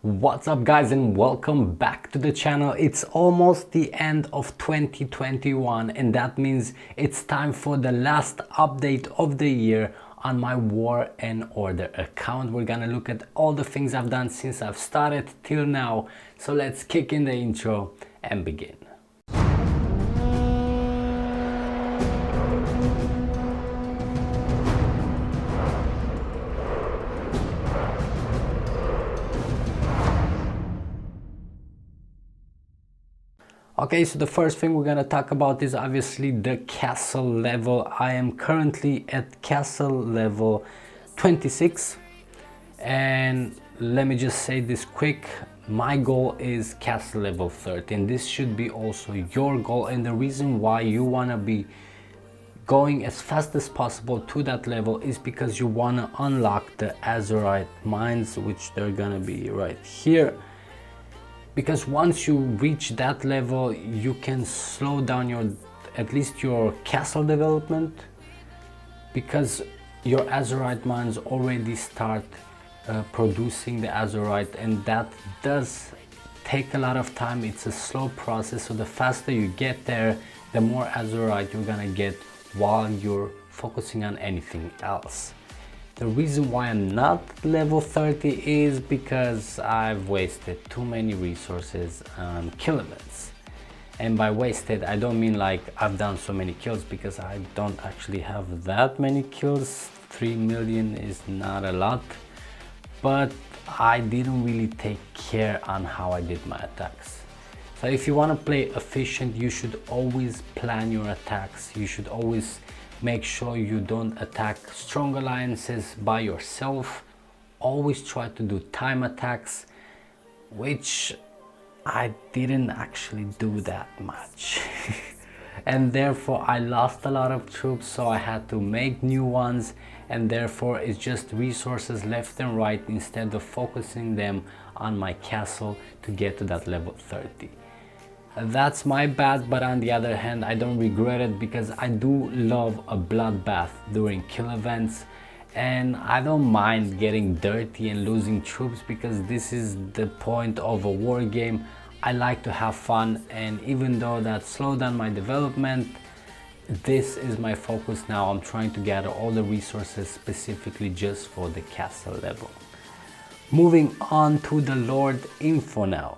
What's up guys, and welcome back to the channel. It's almost the end of 2021 and that means it's time for the last update of the year on my War and Order account. We're gonna look at all the things I've done since I've started till now. So let's kick in the intro and begin. Okay, so the first thing we're gonna talk about is obviously the castle level. I am currently at castle level 26, and let me just say this quick. My goal is castle level 30, and this should be also your goal. And the reason why you wanna be going as fast as possible to that level is because you wanna unlock the Azurite mines, which they're gonna be right here. Because once you reach that level, you can slow down at least your castle development, because your Azurite mines already start producing the Azurite, and that does take a lot of time. It's a slow process, so the faster you get there, the more Azurite you're gonna get while you're focusing on anything else. The reason why I'm not level 30 is because I've wasted too many resources on kill events. And by wasted, I don't mean like I've done so many kills, because I don't actually have that many kills. 3 million is not a lot, but I didn't really take care on how I did my attacks. So if you want to play efficient, you should always plan your attacks. You should always make sure you don't attack strong alliances by yourself. Always try to do time attacks, which I didn't actually do that much. And therefore I lost a lot of troops, so I had to make new ones, and therefore it's just resources left and right instead of focusing them on my castle to get to that level 30. That's my bad, but on the other hand, I don't regret it, because I do love a bloodbath during kill events, and I don't mind getting dirty and losing troops, because this is the point of a war game. I like to have fun, and even though that slowed down my development, this is my focus now. I'm trying to gather all the resources specifically just for the castle level. Moving on to the Lord info now.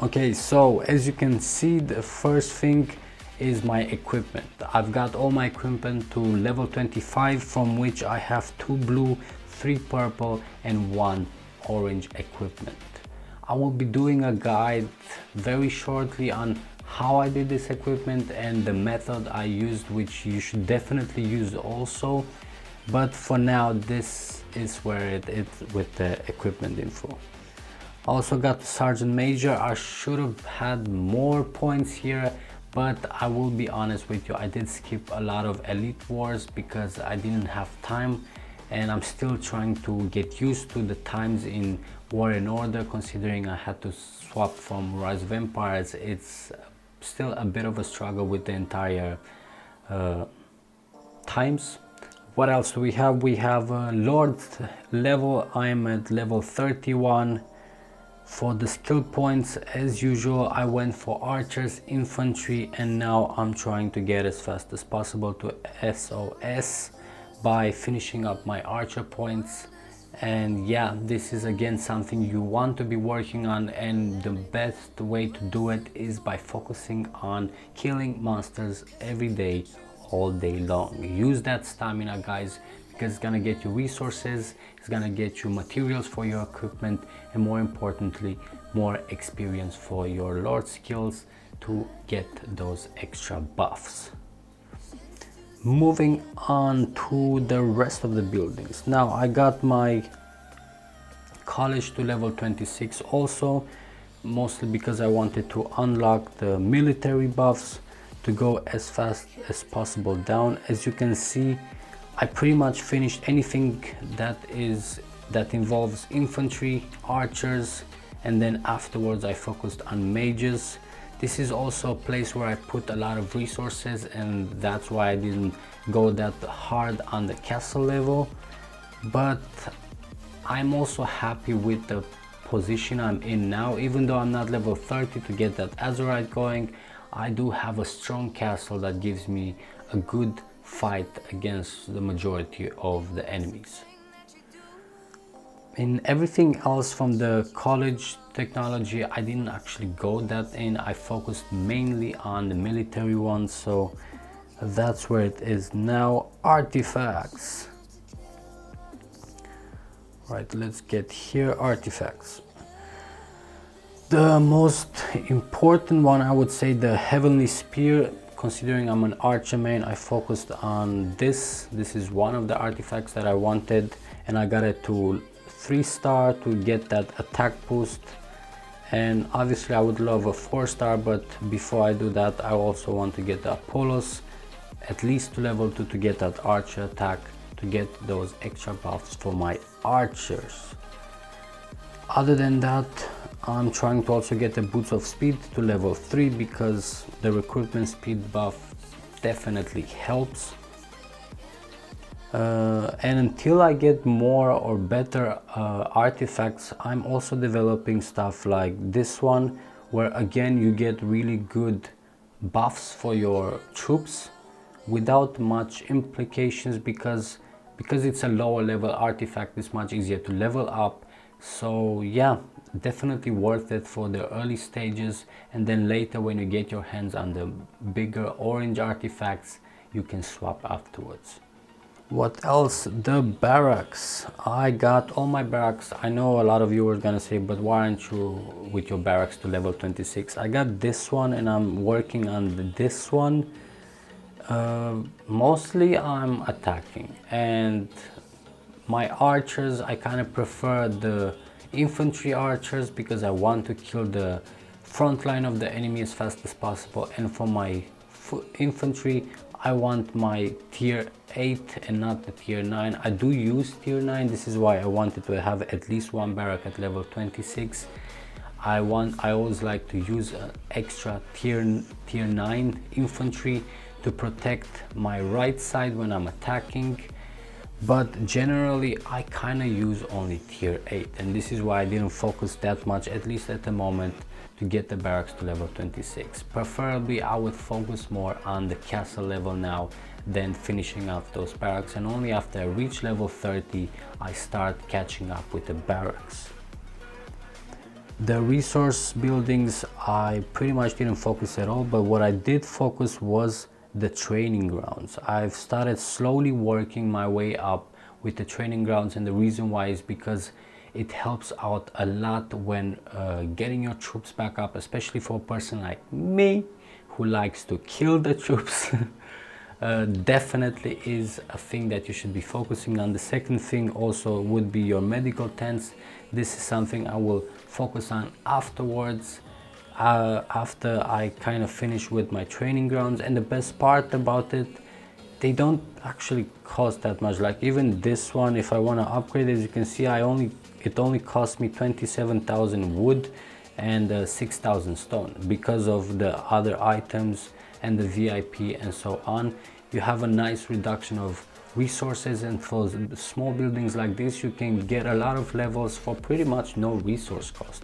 Okay, so as you can see, the first thing is my equipment. I've got all my equipment to level 25, from which I have 2 blue, 3 purple and 1 orange equipment. I will be doing a guide very shortly on how I did this equipment and the method I used, which you should definitely use also. But for now, this is where it is with the equipment info. Also got the Sergeant Major. I should have had more points here, but I will be honest with you, I did skip a lot of Elite Wars because I didn't have time, and I'm still trying to get used to the times in War and Order, considering I had to swap from Rise of Empires. It's still a bit of a struggle with the entire times. What else do we have? We have Lord level. I'm at level 31. For the skill points, as usual, I went for archers, infantry, and now I'm trying to get as fast as possible to SOS by finishing up my archer points. And yeah, this is again something you want to be working on, and the best way to do it is by focusing on killing monsters every day, all day long. Use that stamina, guys, because it's gonna get you resources, it's gonna get you materials for your equipment, and more importantly, more experience for your Lord skills to get those extra buffs. Moving on to the rest of the buildings. Now I got my college to level 26 also, mostly because I wanted to unlock the military buffs to go as fast as possible down. As you can see, I pretty much finished anything that involves infantry, archers, and then afterwards I focused on mages. This is also a place where I put a lot of resources, and that's why I didn't go that hard on the castle level. But I'm also happy with the position I'm in now. Even though I'm not level 30 to get that Azurite going, I do have a strong castle that gives me a good fight against the majority of the enemies. In everything else from the college technology, I didn't actually go that in. I focused mainly on the military ones, so that's where it is now. Artifacts. Right, let's get here. Artifacts. The most important one, I would say, the Heavenly Spear. Considering I'm an archer main, I focused on this. This is one of the artifacts that I wanted, and I got it to 3-star to get that attack boost. And obviously I would love a 4-star, but before I do that, I also want to get the Apollos at least to level 2 to get that archer attack, to get those extra buffs for my archers. Other than that, I'm trying to also get the boots of speed to level 3 because the recruitment speed buff definitely helps. And until I get more or better artifacts, I'm also developing stuff like this one, where again you get really good buffs for your troops without much implications, because it's a lower level artifact, it's much easier to level up. So yeah, definitely worth it for the early stages, and then later when you get your hands on the bigger orange artifacts, you can swap afterwards. What else? The barracks. I got all my barracks. I know a lot of you were gonna say, but why aren't you with your barracks to level 26? I got this one and I'm working on this one. Mostly I'm attacking, and my archers, I kind of prefer the infantry archers because I want to kill the front line of the enemy as fast as possible. And for my infantry, I want my tier 8 and not the tier 9. I do use tier 9. This is why I wanted to have at least one barrack at level 26. I always like to use an extra tier 9 infantry to protect my right side when I'm attacking. But generally I kind of use only tier 8, and this is why I didn't focus that much, at least at the moment, to get the barracks to level 26. Preferably I would focus more on the castle level now than finishing off those barracks, and only after I reach level 30 I start catching up with the barracks. The resource buildings I pretty much didn't focus at all, but what I did focus was the training grounds. I've started slowly working my way up with the training grounds, and the reason why is because it helps out a lot when getting your troops back up, especially for a person like me who likes to kill the troops. Definitely is a thing that you should be focusing on. The second thing also would be your medical tents. This is something I will focus on afterwards, after I kind of finish with my training grounds. And the best part about it, they don't actually cost that much. Like even this one, if I want to upgrade, as you can see, it only cost me 27,000 wood and 6,000 stone. Because of the other items and the VIP and so on, you have a nice reduction of resources, and for small buildings like this you can get a lot of levels for pretty much no resource cost.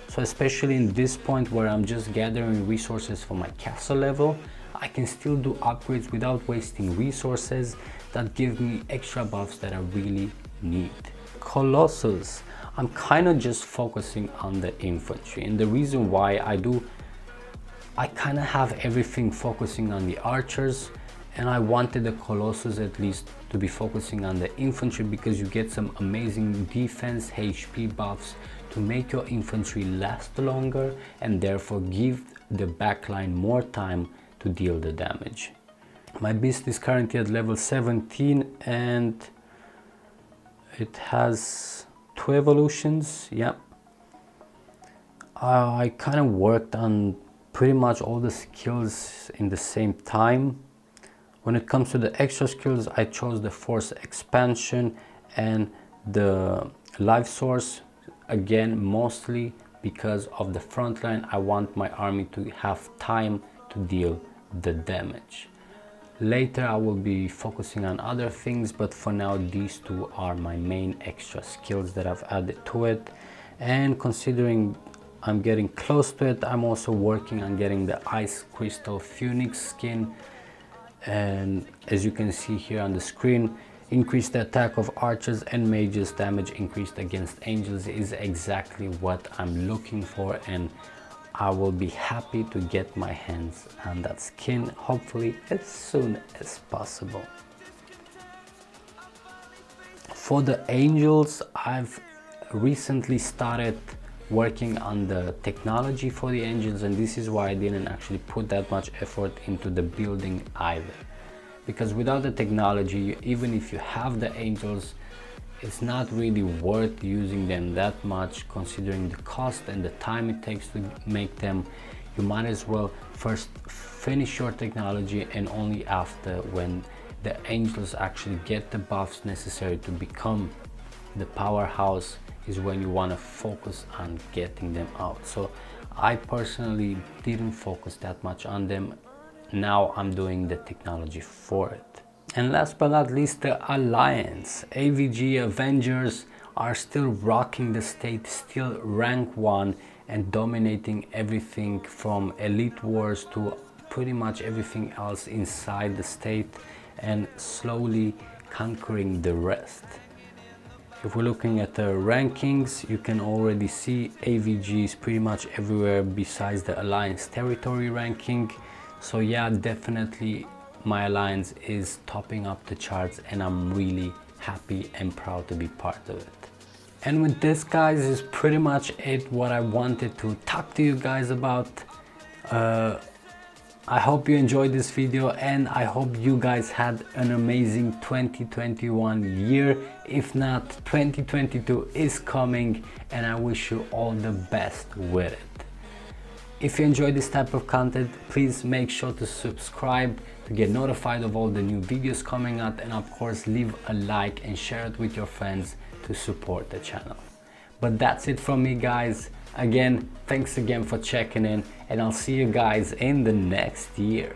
So especially in this point where I'm just gathering resources for my castle level, I can still do upgrades without wasting resources that give me extra buffs that I really need. Colossus, I'm kind of just focusing on the infantry, and the reason why I kind of have everything focusing on the archers, and I wanted the Colossus at least to be focusing on the infantry because you get some amazing defense HP buffs to make your infantry last longer and therefore give the backline more time to deal the damage. My beast is currently at level 17 and it has 2 evolutions. Yeah, I kind of worked on pretty much all the skills in the same time. When it comes to the extra skills, I chose the force expansion and the life source, again mostly because of the front line. I want my army to have time to deal the damage. Later I will be focusing on other things, but for now these two are my main extra skills that I've added to it. And considering I'm getting close to it, I'm also working on getting the Ice Crystal Phoenix skin. And as you can see here on the screen, increase the attack of archers and mages, damage increased against angels is exactly what I'm looking for, and I will be happy to get my hands on that skin, hopefully as soon as possible. For the angels, I've recently started working on the technology for the angels, and this is why I didn't actually put that much effort into the building either. Because without the technology, even if you have the angels, it's not really worth using them that much, considering the cost and the time it takes to make them. You might as well first finish your technology, and only after, when the angels actually get the buffs necessary to become the powerhouse, is when you want to focus on getting them out. So I personally didn't focus that much on them. Now I'm doing the technology for it. And last but not least, the Alliance. AVG Avengers are still rocking the state, still rank 1 and dominating everything from Elite Wars to pretty much everything else inside the state, and slowly conquering the rest. If we're looking at the rankings, you can already see AVG is pretty much everywhere besides the Alliance territory ranking. So yeah, definitely my Alliance is topping up the charts, and I'm really happy and proud to be part of it. And with this, guys, is pretty much it what I wanted to talk to you guys about. I hope you enjoyed this video, and I hope you guys had an amazing 2021 year. If not, 2022 is coming, and I wish you all the best with it. If you enjoy this type of content, please make sure to subscribe to get notified of all the new videos coming out, and of course leave a like and share it with your friends to support the channel. But that's it from me, guys. Again, thanks again for checking in, and I'll see you guys in the next year.